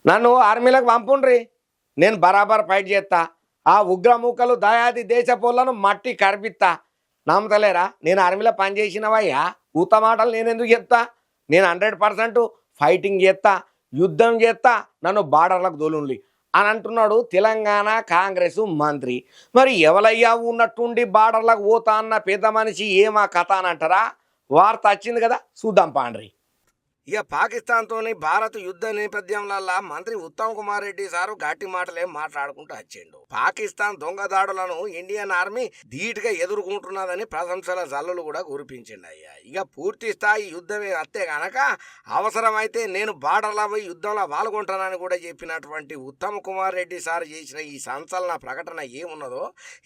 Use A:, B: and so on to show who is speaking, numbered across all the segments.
A: నన్ను ఆర్మీలకు పంపుండ్రి, నేను బరాబర్ ఫైట్ చేస్తా. ఆ ఉగ్రమూకలు దయాది దేశపోళ్లను మట్టి కరిపిస్తా. నమ్మతలేరా? నేను ఆర్మీలో పనిచేసినవయ్యా, ఊత మాటలు నేను ఎందుకు చెప్తా? నేను 100% ఫైటింగ్ చేస్తా, యుద్ధం చేస్తా, నన్ను బార్డర్లకు దోలుండి అని అంటున్నాడు తెలంగాణ కాంగ్రెస్ మంత్రి. మరి ఎవలయ్యా ఉన్నట్టుండి బార్డర్లకు పోతా అన్న పెద్ద మనిషి ఏమా కథ అని అంటారా? వార్త వచ్చింది కదా, చూద్దాం పాండ్రి. ఇక పాకిస్తాన్తోని భారత్ యుద్ధ నేపథ్యంలో మంత్రి ఉత్తమ్ కుమార్ రెడ్డి సారు గట్టి మాటలే మాట్లాడుకుంటూ వచ్చిండు. పాకిస్తాన్ దొంగదాడులను ఇండియన్ ఆర్మీ ధీటుగా ఎదుర్కొంటున్నదని ప్రశంసల జల్లులు కూడా కురిపించిండు అయ్యా. ఇక పూర్తి స్థాయి యుద్ధమే అత్తే గనక అవసరమైతే నేను బార్డర్లో పోయి యుద్ధంలో పాల్గొంటానని కూడా చెప్పినటువంటి ఉత్తమ్ కుమార్ రెడ్డి సార్ చేసిన ఈ సంచలన ప్రకటన ఏమున్నదో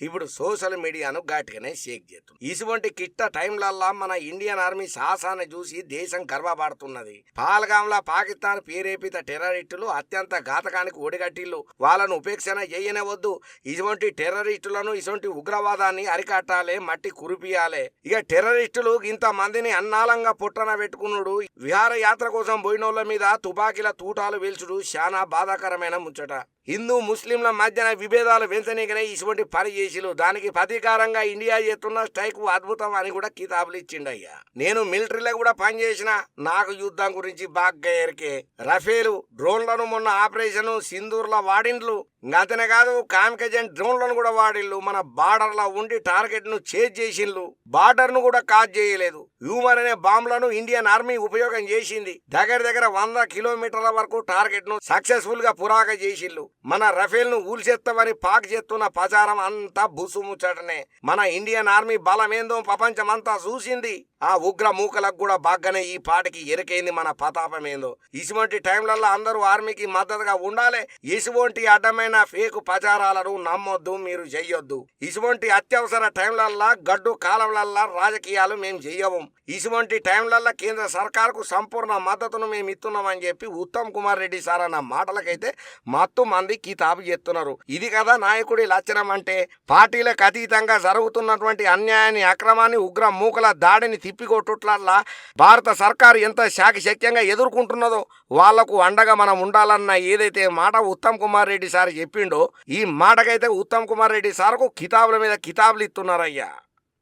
A: ఇప్పుడు సోషల్ మీడియాను గట్టిగానే షేక్ చేస్తుంది. ఇటువంటి కిట్ట టైంలల్లా మన ఇండియన్ ఆర్మీ సాహసాన్ని చూసి దేశం గర్వపడుతున్నది. పాల్గాంలో పాకిస్తాన్ ప్రేరేపిత టెర్రరిస్టులు అత్యంత ఘాతకానికి ఒడిగట్టిల్లు. వాళ్ళను ఉపేక్షణ చేయనవద్దు. ఇటువంటి టెర్రరిస్టులను, ఇటువంటి ఉగ్రవాదాన్ని అరికట్టాలి, మట్టి కురిపియాలి. ఇక టెర్రరిస్టులు ఇంత మందిని అన్నాలంగా పుట్టన పెట్టుకున్నాడు. విహారయాత్ర కోసం పోయినోళ్ల మీద తుపాకీల తూటాలు వేల్చుడు చాలా బాధాకరమైన ముచ్చట. హిందూ ముస్లింల మధ్యన విభేదాలు పెంచనీకనే ఇటువంటి పని చేసిలు. దానికి ప్రతీకారంగా ఇండియా చేస్తున్న స్ట్రైక్ అద్భుతం అని కూడా కితాబులు ఇచ్చిండయ్యా. నేను మిలిటరీలో కూడా పనిచేసిన, నాకు యుద్ధం గురించి బాగా ఎరికే. రఫేలు డ్రోన్లను మొన్న ఆపరేషన్ సింధూర్లో వాడిండ్లు. అంతనే కాదు, కామ్కేజెంట్ డ్రోన్లను కూడా వాడిల్లు. మన బార్డర్ లో ఉండి టార్గెట్ ను చేజ్ చేసిండ్లు. బార్డర్ ను కూడా కాజ్ చేయలేదు. హ్యూమర్ అనే బాంబులను ఇండియన్ ఆర్మీ ఉపయోగం చేసింది. దగ్గర 100 కిలోమీటర్ల వరకు టార్గెట్ ను సక్సెస్ఫుల్ గా పురాక చేసిండ్లు. మన రఫేల్ ను ఊల్చేస్తామని పాక్ చేస్తున్న ప్రచారం అంతా బుసుముచ్చటనే. మన ఇండియన్ ఆర్మీ బలమేందో ప్రపంచం అంతా చూసింది. ఆ ఉగ్ర మూకలకు కూడా బాగానే ఈ పాటికి ఎరికైంది మన ప్రతాపమేందో. ఇటువంటి టైంలలో అందరూ ఆర్మీకి మద్దతుగా ఉండాలి. ఇటువంటి అడ్డమైన ఫేక్ ప్రచారాలను నమ్మొద్దు, మీరు చెయ్యొద్దు. ఇటువంటి అత్యవసర టైంలల్లా గడ్డు కాలంలల్లా రాజకీయాలు మేము చెయ్యము. ఇటువంటి టైంలల్లా కేంద్ర సర్కార్కు సంపూర్ణ మద్దతును మేము ఇస్తున్నామని చెప్పి ఉత్తమ్ కుమార్ రెడ్డి సార్ అన్న మాటలకైతే మత్తు మంది కితాబు చేస్తున్నారు. ఇది కదా నాయకుడి లక్షణం అంటే. పార్టీలకు అతీతంగా జరుగుతున్నటువంటి అన్యాయాన్ని, అక్రమాన్ని, ఉగ్ర మూకల దాడిని తిప్పికొట్టుట్లల్లా భారత సర్కారు ఎంత శాఖశక్యంగా ఎదుర్కొంటున్నదో వాళ్లకు అండగా మనం ఉండాలన్న ఏదైతే మాట ఉత్తమ్ కుమార్ రెడ్డి సార్ చెప్పిండో, ఈ మాటకైతే ఉత్తమ్ కుమార్ రెడ్డి సార్కు కితాబుల మీద కితాబులు ఇస్తున్నారయ్యా.